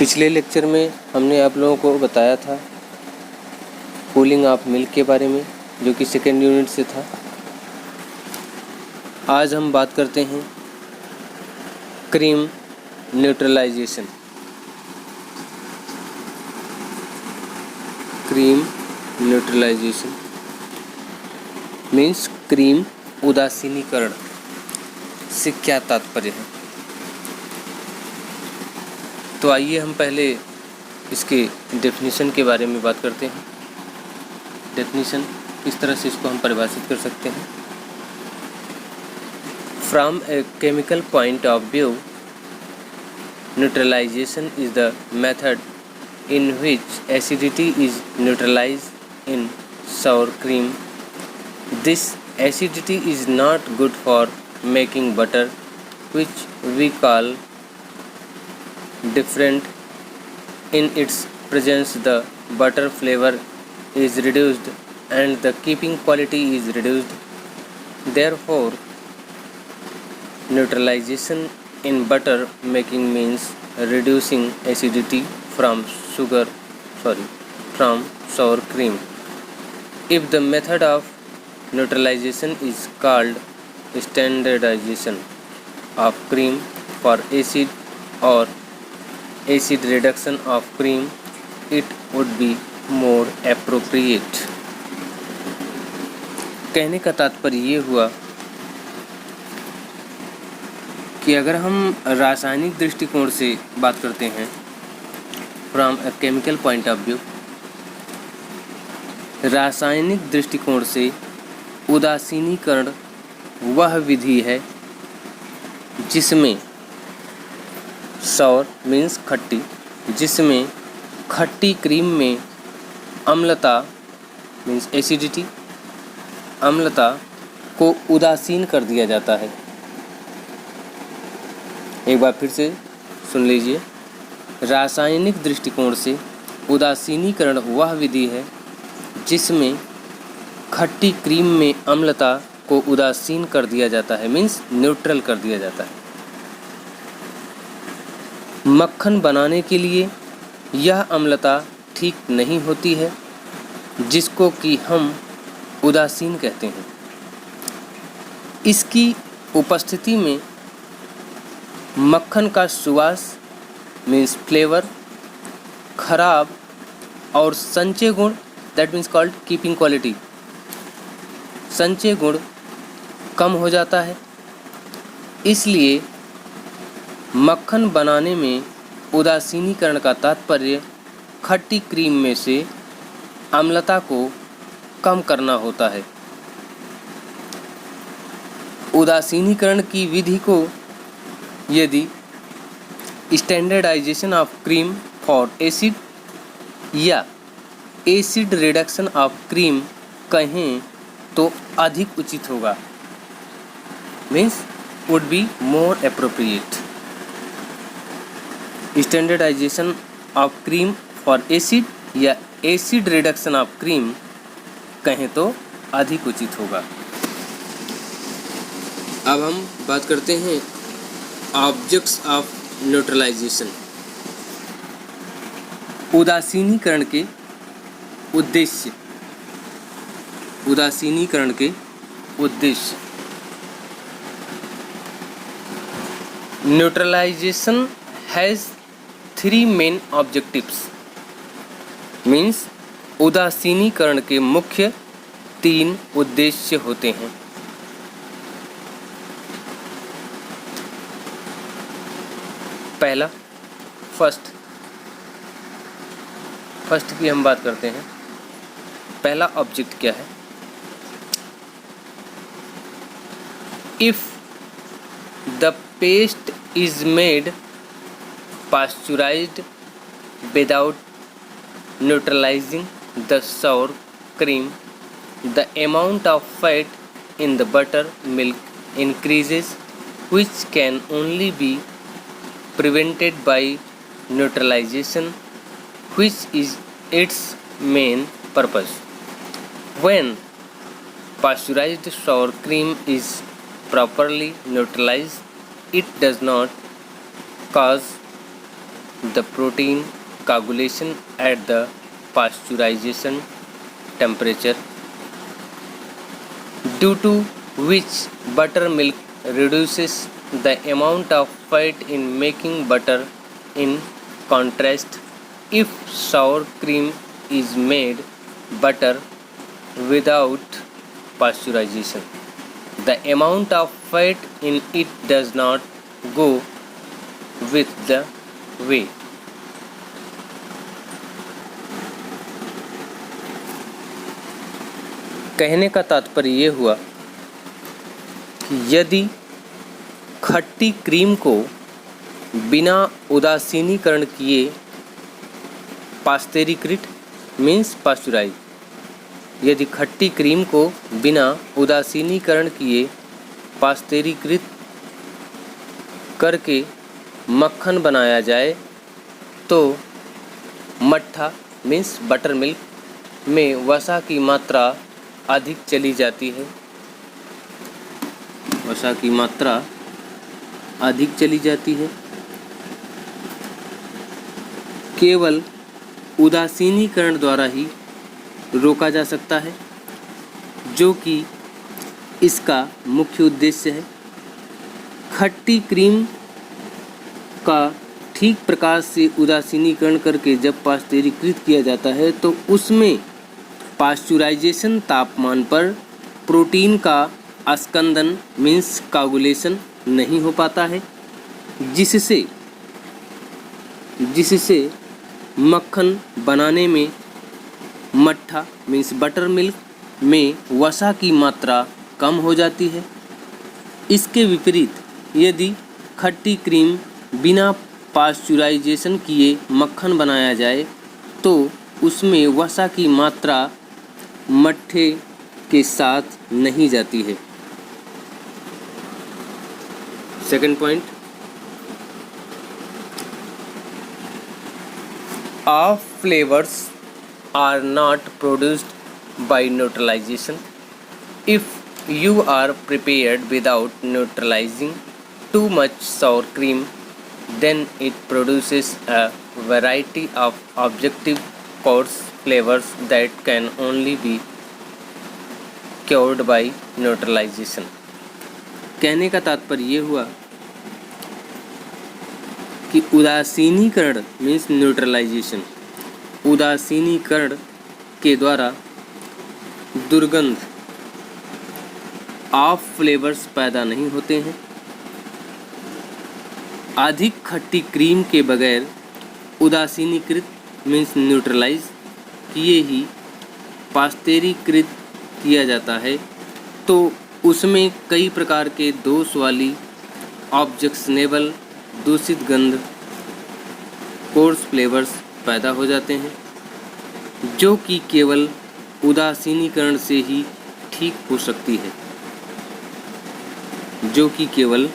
पिछले लेक्चर में हमने आप लोगों को बताया था कूलिंग ऑफ मिल्क के बारे में, जो कि सेकेंड यूनिट से था। आज हम बात करते हैं cream neutralization. Cream neutralization means cream उदासीनीकरण से क्या तात्पर्य है। तो आइए हम पहले इसके डेफिनेशन के बारे में बात करते हैं। डेफिनेशन इस तरह से इसको हम परिभाषित कर सकते हैं। From a chemical point of view, neutralization is the method in which acidity is neutralized in sour cream. This acidity is not good for making butter, which we call different. In its presence, the butter flavor is reduced and the keeping quality is reduced. Therefore, neutralization in butter making means reducing acidity from sour cream. If the method of neutralization is called standardization of cream for acid or acid reduction of cream, it would be more appropriate. कहने का तात्पर्य ये हुआ कि अगर हम रासायनिक दृष्टिकोण से बात करते हैं, from a chemical point of view, रासायनिक दृष्टिकोण से उदासीनीकरण वह विधि है जिसमें सौर मीन्स खट्टी, जिसमें खट्टी क्रीम में अम्लता मीन्स एसिडिटी, अम्लता को उदासीन कर दिया जाता है। एक बार फिर से सुन लीजिए। रासायनिक दृष्टिकोण से उदासीनीकरण वह विधि है जिसमें खट्टी क्रीम में अम्लता को उदासीन कर दिया जाता है, मीन्स न्यूट्रल कर दिया जाता है। मक्खन बनाने के लिए यह अम्लता ठीक नहीं होती है, जिसको कि हम उदासीन कहते हैं। इसकी उपस्थिति में मक्खन का सुवास मीन्स फ्लेवर खराब और संचय गुण that means called keeping quality, संचय गुण कम हो जाता है। इसलिए मक्खन बनाने में उदासीनीकरण का तात्पर्य खट्टी क्रीम में से अम्लता को कम करना होता है। उदासीनीकरण की विधि को यदि standardization of cream for acid या एसिड रिडक्शन ऑफ क्रीम कहें तो अधिक उचित होगा, means would be more appropriate. Standardization of cream for acid या एसिड रिडक्शन ऑफ क्रीम कहें तो अधिक उचित होगा। अब हम बात करते हैं ऑब्जेक्ट्स ऑफ न्यूट्रलाइजेशन। उदासीनीकरण के उद्देश्य। उदासीनीकरण के उद्देश्य। Neutralization has 3 main objectives, means उदासीनीकरण के मुख्य 3 उद्देश्य होते हैं। पहला फर्स्ट की हम बात करते हैं। पहला ऑब्जेक्ट क्या है? If the paste is made pasteurised without neutralising the sour cream, the amount of fat in the butter milk increases, which can only be prevented by neutralization, which is its main purpose. When pasteurized sour cream is properly neutralized, it does not cause the protein coagulation at the pasteurization temperature, due to which buttermilk reduces the amount of fat in making butter. In contrast, if sour cream is made butter without pasteurization, the amount of fat in it does not go with the weight. कहने का तात्पर्य ये हुआ कि यदि खट्टी cream को बिना उदासीनीकरण किए पास्तेरीकृत मीन्स पास्चुराइज, यदि खट्टी क्रीम को बिना उदासीनीकरण किए पास्तेरीकृत करके मक्खन बनाया जाए तो मट्ठा मीन्स बटर मिल्क में वसा की मात्रा अधिक चली जाती है, वसा की मात्रा अधिक चली जाती है। केवल उदासीनीकरण द्वारा ही रोका जा सकता है, जो कि इसका मुख्य उद्देश्य है। खट्टी क्रीम का ठीक प्रकार से उदासीनीकरण करके जब पास्तेरीकृत किया जाता है तो उसमें पास्चुराइजेशन तापमान पर प्रोटीन का अस्कंदन मीन्स कागुलेशन नहीं हो पाता है, जिससे मक्खन बनाने में मट्ठा मीन्स बटर मिल्क में वसा की मात्रा कम हो जाती है। इसके विपरीत यदि खट्टी क्रीम बिना पास्चुराइजेशन किए मक्खन बनाया जाए तो उसमें वसा की मात्रा मट्ठे के साथ नहीं जाती है। Second point, all flavors are not produced by neutralization. If you are prepared without neutralizing too much sour cream, then it produces a variety of objective coarse flavors that can only be cured by neutralization. कहने का तात्पर्य ये हुआ कि उदासीनीकरण means neutralisation, उदासीनीकरण के द्वारा दुर्गंध of flavours पैदा नहीं होते हैं। अधिक खट्टी क्रीम के बगैर उदासीनीकृत मीन्स न्यूट्रलाइज किए ही पास्तेरीकृत किया जाता है तो उसमें कई प्रकार के दोष वाली ऑब्जेक्शनेबल दूषित गंध कोर्स फ्लेवर्स पैदा हो जाते हैं, जो कि केवल उदासीनीकरण से ही ठीक हो सकती है, जो कि केवल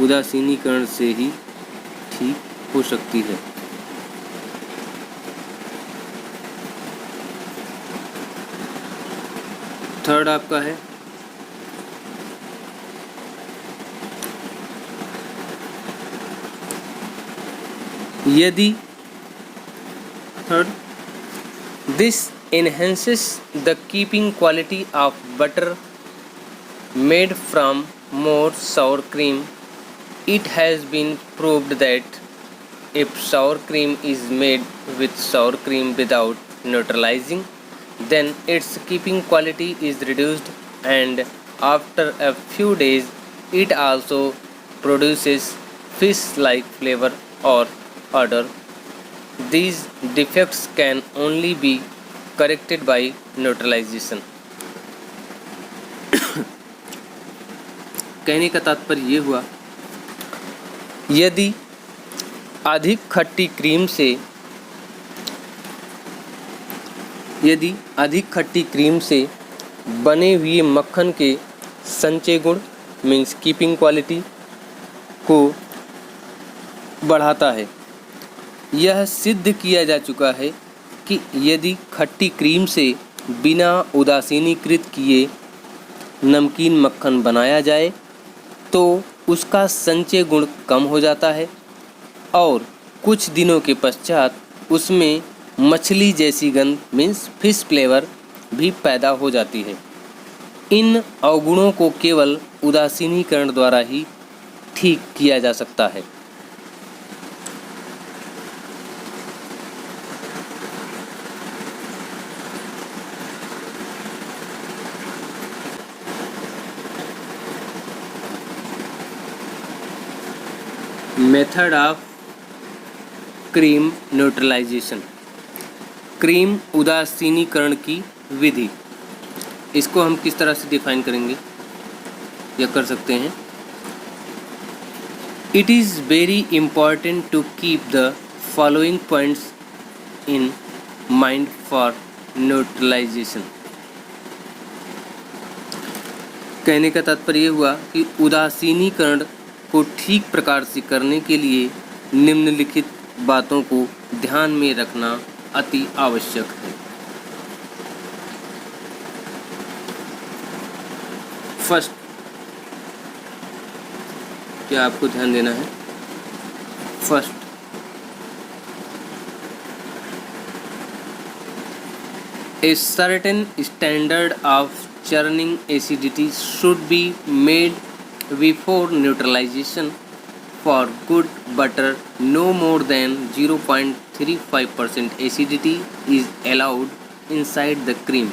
उदासीनीकरण से ही ठीक हो सकती है। थर्ड आपका है यदि this enhances the keeping quality of butter made from more sour cream. It has been proved that if sour cream is made with sour cream without neutralizing, then its keeping quality is reduced, and after a few days it also produces fish-like flavor or odor. These defects can only be corrected by neutralization. कहने का तात्पर्य ये हुआ, यदि अधिक खट्टी cream से बने हुए मक्खन के संचय गुण मीन्स कीपिंग क्वालिटी को बढ़ाता है। यह सिद्ध किया जा चुका है कि यदि खट्टी क्रीम से बिना उदासीनीकृत किए नमकीन मक्खन बनाया जाए तो उसका संचय गुण कम हो जाता है और कुछ दिनों के पश्चात उसमें मछली जैसी गंध मीन्स फिश फ्लेवर भी पैदा हो जाती है। इन अवगुणों को केवल उदासीनीकरण द्वारा ही ठीक किया जा सकता है। Method of cream neutralization, cream उदासीनीकरण की विधि, इसको हम किस तरह से डिफाइन करेंगे या कर सकते हैं। It is very important to keep the following points in mind for neutralization. कहने का तात्पर्य हुआ कि उदासीनीकरण को ठीक प्रकार से करने के लिए निम्नलिखित बातों को ध्यान में रखना अति आवश्यक है। फर्स्ट, क्या आपको ध्यान देना है? First, a certain standard of churning acidity should be made before neutralization. For good butter, no more than 0.35% acidity is allowed inside the cream.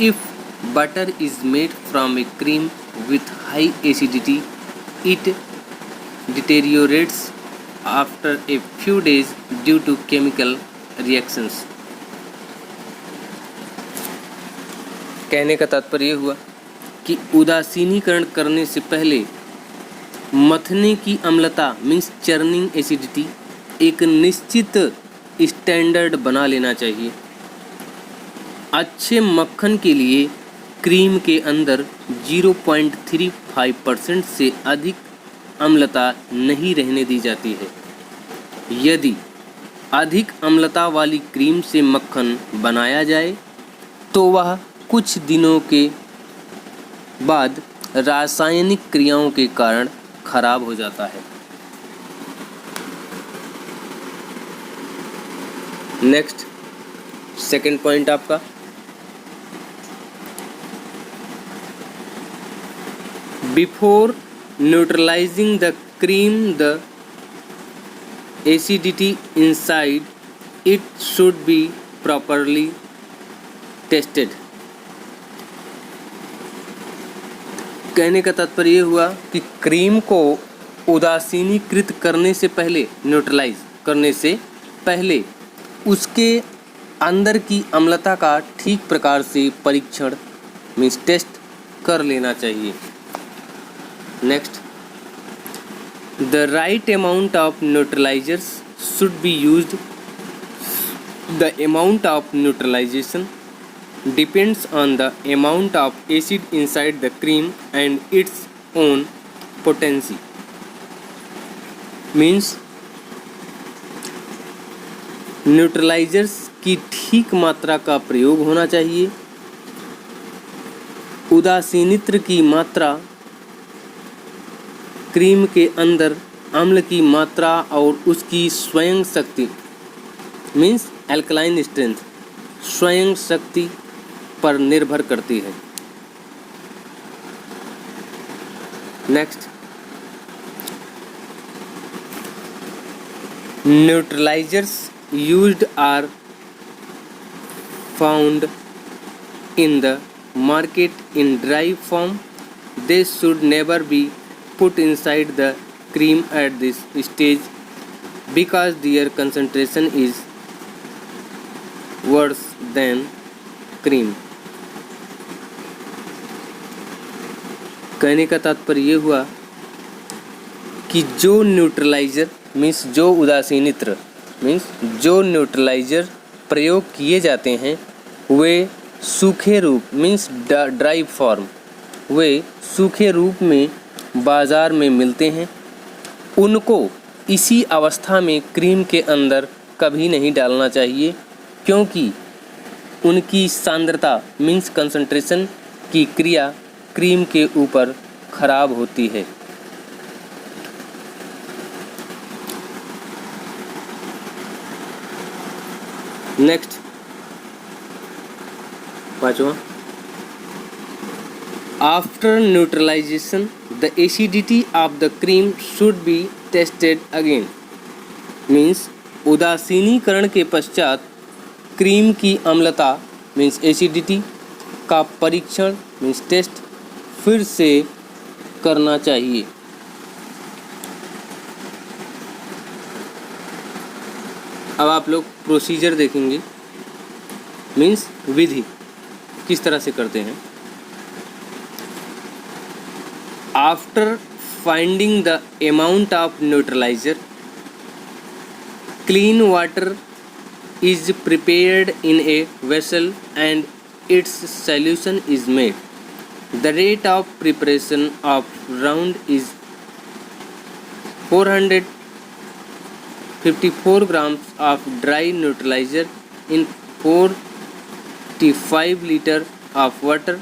If butter is made from a cream with high acidity, it deteriorates after a few days due to chemical reactions. कहने का तात्पर्य हुआ कि उदासीनीकरण करने से पहले मथने की अम्लता मीन्स चर्निंग एसिडिटी एक निश्चित स्टैंडर्ड बना लेना चाहिए। अच्छे मक्खन के लिए क्रीम के अंदर 0.35% से अधिक अम्लता नहीं रहने दी जाती है। यदि अधिक अम्लता वाली क्रीम से मक्खन बनाया जाए तो वह कुछ दिनों के बाद रासायनिक क्रियाओं के कारण खराब हो जाता है। नेक्स्ट, सेकंड पॉइंट आपका, before neutralising the cream the acidity inside it should be properly tested. कहने का तात्पर्य हुआ कि क्रीम को उदासीनीकृत करने से पहले, न्यूट्रलाइज करने से पहले उसके अंदर की अम्लता का ठीक प्रकार से परीक्षण मीन्स टेस्ट कर लेना चाहिए। Next, the right amount of neutralisers should be used. The amount of neutralisation depends on the amount of acid inside the cream and its own potency. Means न्यूट्रलाइजर्स की ठीक मात्रा का प्रयोग होना चाहिए। उदासीनित्र की मात्रा क्रीम के अंदर अम्ल की मात्रा और उसकी स्वयं शक्ति मीन्स एल्कलाइन स्ट्रेंथ स्वयं शक्ति पर निर्भर करती है। Next, neutralisers used are found in the market in dry form. They should never be put inside the cream at this stage because their concentration is worse than cream. कहने का तात्पर्य हुआ कि जो न्यूट्रलाइजर मीन्स जो उदासीनित्र means जो neutraliser प्रयोग किए जाते हैं वे सूखे रूप मीन्स ड्राई फॉर्म, वे सूखे रूप में बाज़ार में मिलते हैं। उनको इसी अवस्था में क्रीम के अंदर कभी नहीं डालना चाहिए क्योंकि उनकी सांद्रता मीन्स कंसंट्रेशन की क्रिया क्रीम के ऊपर खराब होती है। नेक्स्ट पांचवा, after neutralisation the acidity of the cream should be tested again. Means उदासीनीकरण के पश्चात क्रीम की अम्लता मीन्स एसिडिटी का परीक्षण मीन्स टेस्ट फिर से करना चाहिए। अब आप लोग प्रोसीजर देखेंगे, मीन्स विधि किस तरह से करते हैं। After finding the amount of neutraliser, clean water is prepared in a vessel and its solution is made. The rate of preparation of round is 454 grams of dry neutralizer in 45 liter of water.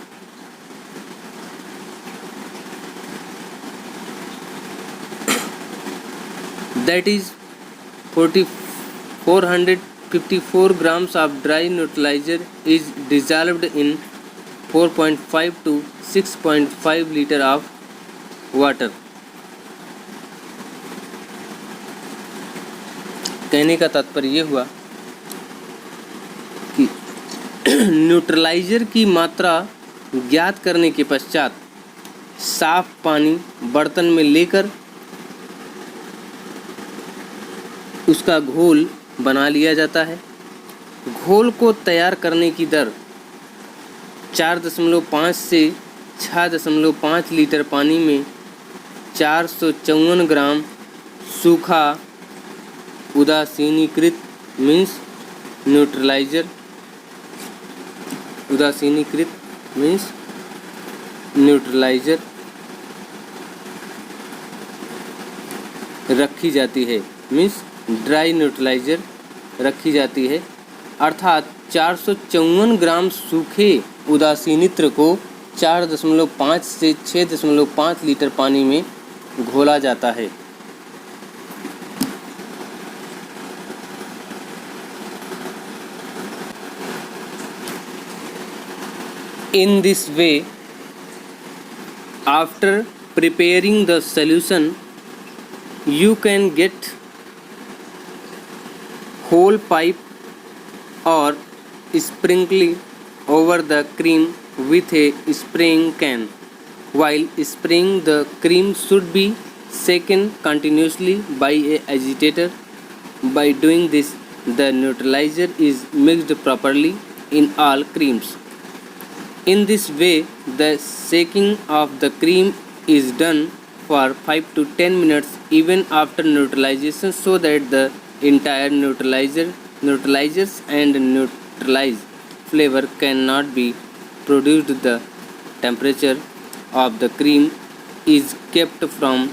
That is 454 grams of dry neutralizer is dissolved in 4.5 to 6.5 liter of water. कहने का तात्पर्य ये हुआ कि neutraliser की मात्रा ज्ञात करने के पश्चात साफ पानी बर्तन में लेकर उसका घोल बना लिया जाता है। घोल को तैयार करने की दर 4.5 से 6.5 लीटर पानी में 454 ग्राम सूखा उदासीनीकृत मीन्स न्यूट्रलाइजर रखी जाती है, मीन्स ड्राई न्यूट्रलाइजर रखी जाती है। अर्थात 454 ग्राम सूखे उदासीनित्र को 4.5 से 6.5 लीटर पानी में घोला जाता है। In this way, after preparing the solution, you can get whole pipe or sprinkling over the cream with a spraying can. While spraying, the cream should be shaken continuously by a agitator. By doing this, the neutralizer is mixed properly in all creams. In this way, the shaking of the cream is done for 5 to 10 minutes even after neutralization, so that the entire neutralizers and neutralized flavor cannot be produced. The temperature of the cream is kept from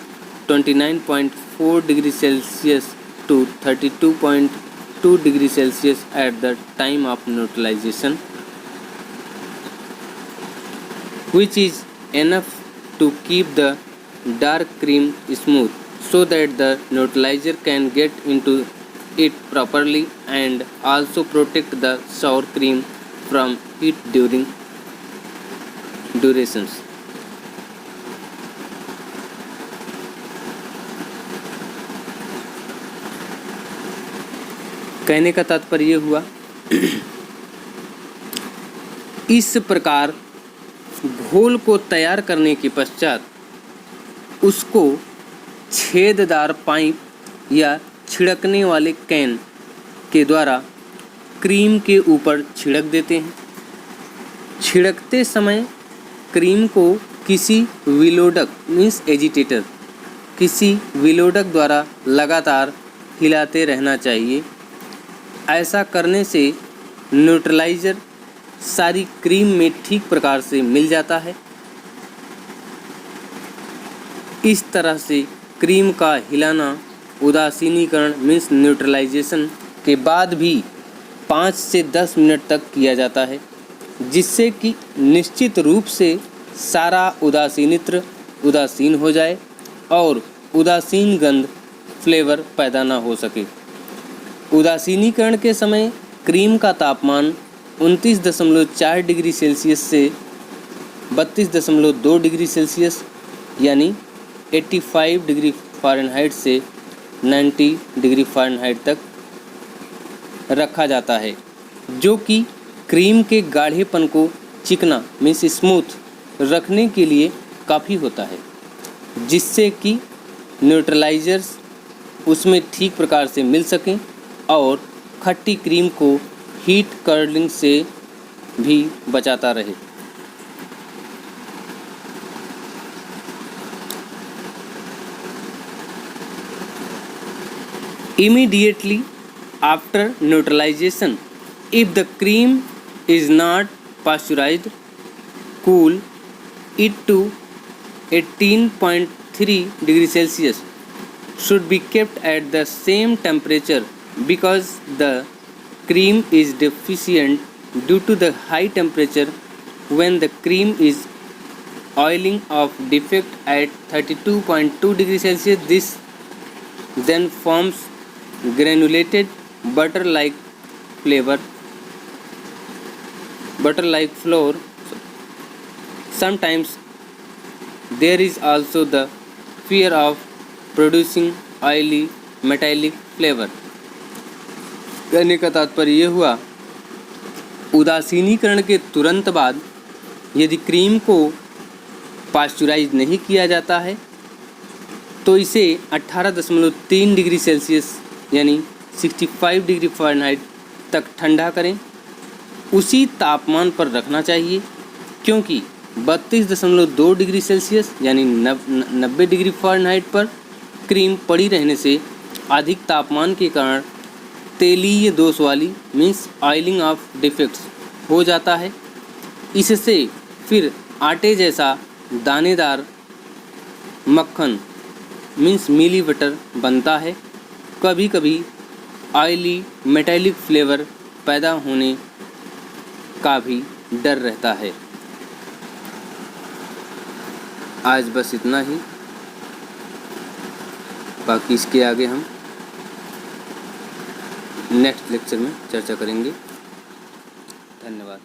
29.4 degrees Celsius to 32.2 degrees Celsius at the time of neutralization, which is enough to keep the dark cream smooth, so that the neutralizer can get into it properly and also protect the sour cream from heat during durations. कहने का तात्पर्य ये हुआ इस प्रकार घोल को तैयार करने के पश्चात उसको छेददार पाइप या छिड़कने वाले कैन के द्वारा क्रीम के ऊपर छिड़क देते हैं। छिड़कते समय क्रीम को किसी विलोडक मीन्स एजिटेटर किसी विलोडक द्वारा लगातार हिलाते रहना चाहिए। ऐसा करने से न्यूट्रलाइजर सारी क्रीम में ठीक प्रकार से मिल जाता है। इस तरह से क्रीम का हिलाना उदासीनीकरण मीन्स न्यूट्रलाइजेशन के बाद भी 5 से 10 मिनट तक किया जाता है, जिससे कि निश्चित रूप से सारा उदासीनित्र उदासीन हो जाए और उदासीन गंध फ्लेवर पैदा ना हो सके। उदासीनीकरण के समय क्रीम का तापमान 29.4 डिग्री सेल्सियस से 32.2 डिग्री सेल्सियस यानी 85 डिग्री फ़ारेनहाइट से 90 डिग्री फ़ारेनहाइट तक रखा जाता है, जो कि क्रीम के गाढ़ेपन को चिकना मीन्स स्मूथ रखने के लिए काफ़ी होता है, जिससे कि न्यूट्रलाइजर्स उसमें ठीक प्रकार से मिल सकें और खट्टी क्रीम को हीट कर्लिंग से भी बचाता रहे। Immediately after neutralization, if the cream is not pasteurized, cool it to 18.3 degree Celsius. Should be kept at the same temperature because the cream is deficient due to the high temperature. When the cream is oiling of defect at 32.2 degree Celsius, this then forms granulated butter-like flour. Sometimes there is also the fear of producing oily metallic flavor. कहने का तात्पर्य ये हुआ, उदासीनीकरण के तुरंत बाद यदि cream को पास्चुराइज नहीं किया जाता है तो इसे 18.3 डिग्री सेल्सियस यानी 65 डिग्री फ़ारेनहाइट तक ठंडा करें। उसी तापमान पर रखना चाहिए, क्योंकि 32.2 डिग्री सेल्सियस यानी 90 डिग्री फ़ारेनहाइट पर क्रीम पड़ी रहने से अधिक तापमान के कारण तेलीय दोष वाली मीन्स ऑयलिंग ऑफ डिफेक्ट्स हो जाता है। इससे फिर आटे जैसा दानेदार मक्खन मीन्स मिली बटर बनता है। कभी कभी ऑयली मेटालिक फ्लेवर पैदा होने का भी डर रहता है। आज बस इतना ही, बाकी इसके आगे हम नेक्स्ट लेक्चर में चर्चा करेंगे। धन्यवाद।